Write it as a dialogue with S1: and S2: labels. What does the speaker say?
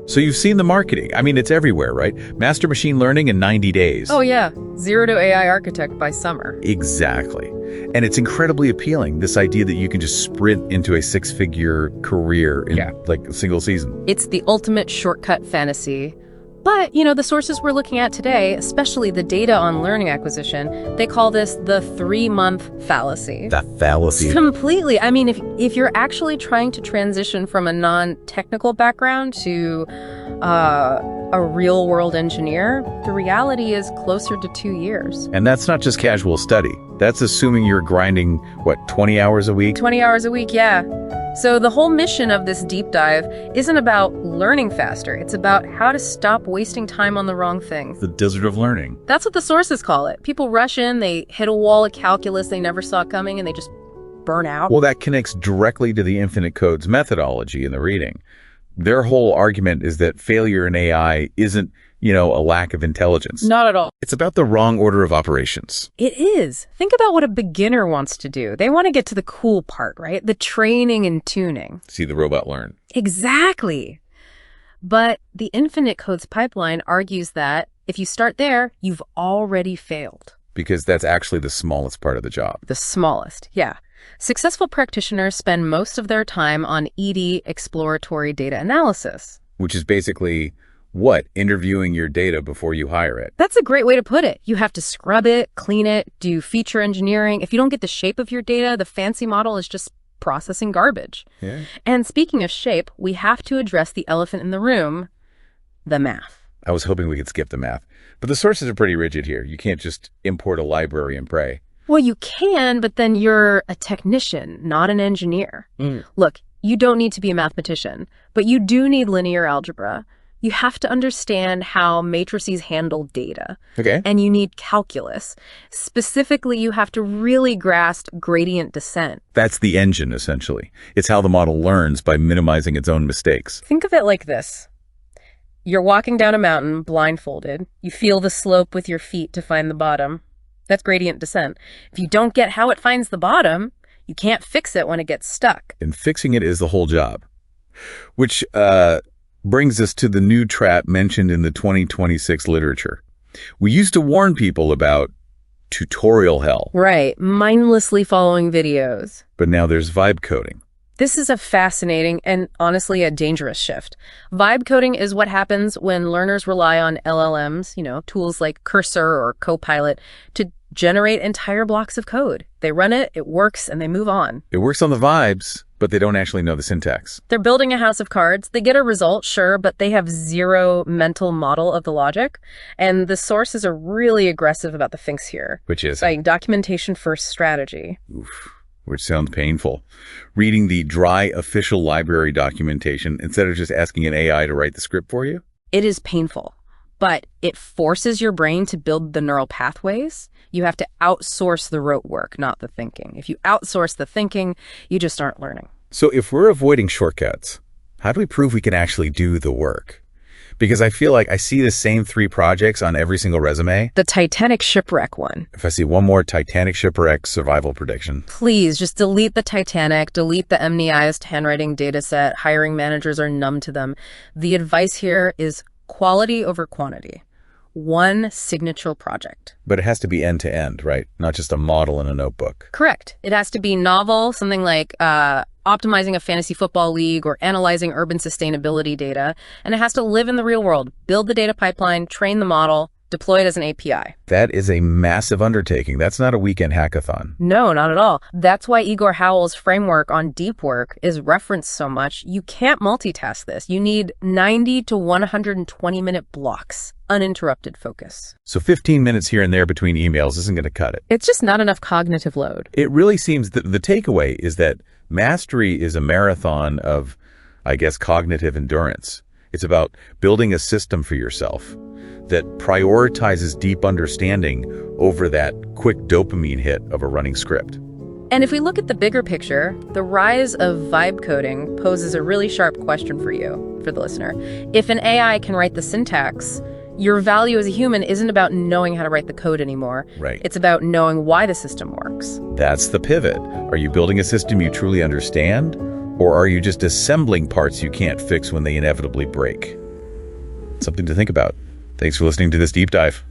S1: So you've seen the marketing. I mean, it's everywhere, right? Master machine learning in 90 days.
S2: Oh yeah, zero to AI architect by summer.
S1: Exactly. And it's incredibly appealing, this idea that you can just sprint into a six-figure career in like a single season.
S2: It's the ultimate shortcut fantasy. But, the sources we're looking at today, especially the data on learning acquisition, they call this the 3-month fallacy.
S1: That fallacy.
S2: Completely. I mean, if you're actually trying to transition from a non-technical background to a real-world engineer, the reality is closer to 2 years.
S1: And that's not just casual study. That's assuming you're grinding, 20 hours a week?
S2: 20 hours a week, yeah. So the whole mission of this deep dive isn't about learning faster. It's about how to stop wasting time on the wrong things.
S1: The desert of learning.
S2: That's what the sources call it. People rush in, they hit a wall of calculus they never saw coming, and they just burn out.
S1: Well, that connects directly to the infinite codes methodology in the reading. Their whole argument is that failure in AI isn't, a lack of intelligence.
S2: Not at all.
S1: It's about the wrong order of operations.
S2: It is. Think about what a beginner wants to do. They want to get to the cool part, right? The training and tuning.
S1: See the robot learn.
S2: Exactly. But the infinite codes pipeline argues that if you start there, you've already failed.
S1: Because that's actually the smallest part of the job.
S2: The smallest, yeah. Successful practitioners spend most of their time on ED, exploratory data analysis.
S1: Which is basically what? Interviewing your data before you hire it.
S2: That's a great way to put it. You have to scrub it, clean it, do feature engineering. If you don't get the shape of your data, the fancy model is just processing garbage.
S1: Yeah.
S2: And speaking of shape, we have to address the elephant in the room, the math.
S1: I was hoping we could skip the math. But the sources are pretty rigid here. You can't just import a library and pray.
S2: Well, you can, but then you're a technician, not an engineer. Look, you don't need to be a mathematician, but you do need linear algebra. You have to understand how matrices handle data.
S1: Okay.
S2: And you need calculus. Specifically, you have to really grasp gradient descent.
S1: That's the engine, essentially. It's how the model learns by minimizing its own mistakes.
S2: Think of it like this. You're walking down a mountain blindfolded. You feel the slope with your feet to find the bottom. That's gradient descent. If you don't get how it finds the bottom, you can't fix it when it gets stuck.
S1: And fixing it is the whole job. Which brings us to the new trap mentioned in the 2026 literature. We used to warn people about tutorial hell.
S2: Right, mindlessly following videos.
S1: But now there's vibe coding.
S2: This is a fascinating and honestly a dangerous shift. Vibe coding is what happens when learners rely on LLMs, tools like Cursor or Copilot, to generate entire blocks of code. They run it, it works, and they move on.
S1: It works on the vibes, but they don't actually know the syntax.
S2: They're building a house of cards. They get a result, sure, but they have zero mental model of the logic. And the sources are really aggressive about the fix here.
S1: Which is?
S2: Like documentation-first strategy.
S1: Oof. Which sounds painful. Reading the dry official library documentation instead of just asking an AI to write the script for you?
S2: It is painful, but it forces your brain to build the neural pathways. You have to outsource the rote work, not the thinking. If you outsource the thinking, you just aren't learning.
S1: So if we're avoiding shortcuts, how do we prove we can actually do the work? Because I feel like I see the same 3 projects on every single resume.
S2: The Titanic shipwreck one.
S1: If I see one more Titanic shipwreck survival prediction.
S2: Please just delete the Titanic, delete the MNIST handwriting dataset. Hiring managers are numb to them. The advice here is quality over quantity. One signature project.
S1: But it has to be end to end, right? Not just a model in a notebook.
S2: Correct. It has to be novel, something like optimizing a fantasy football league or analyzing urban sustainability data. And it has to live in the real world. Build the data pipeline, train the model, deploy it as an API.
S1: That is a massive undertaking. That's not a weekend hackathon.
S2: No, not at all. That's why Igor Howell's framework on deep work is referenced so much. You can't multitask this. You need 90 to 120-minute blocks, uninterrupted focus.
S1: So 15 minutes here and there between emails isn't going to cut it.
S2: It's just not enough cognitive load.
S1: It really seems that the takeaway is that mastery is a marathon of, cognitive endurance. It's about building a system for yourself that prioritizes deep understanding over that quick dopamine hit of a running script.
S2: And if we look at the bigger picture, the rise of vibe coding poses a really sharp question for you, for the listener. If an AI can write the syntax, your value as a human isn't about knowing how to write the code anymore.
S1: Right.
S2: It's about knowing why the system works.
S1: That's the pivot. Are you building a system you truly understand, or are you just assembling parts you can't fix when they inevitably break? Something to think about. Thanks for listening to this deep dive.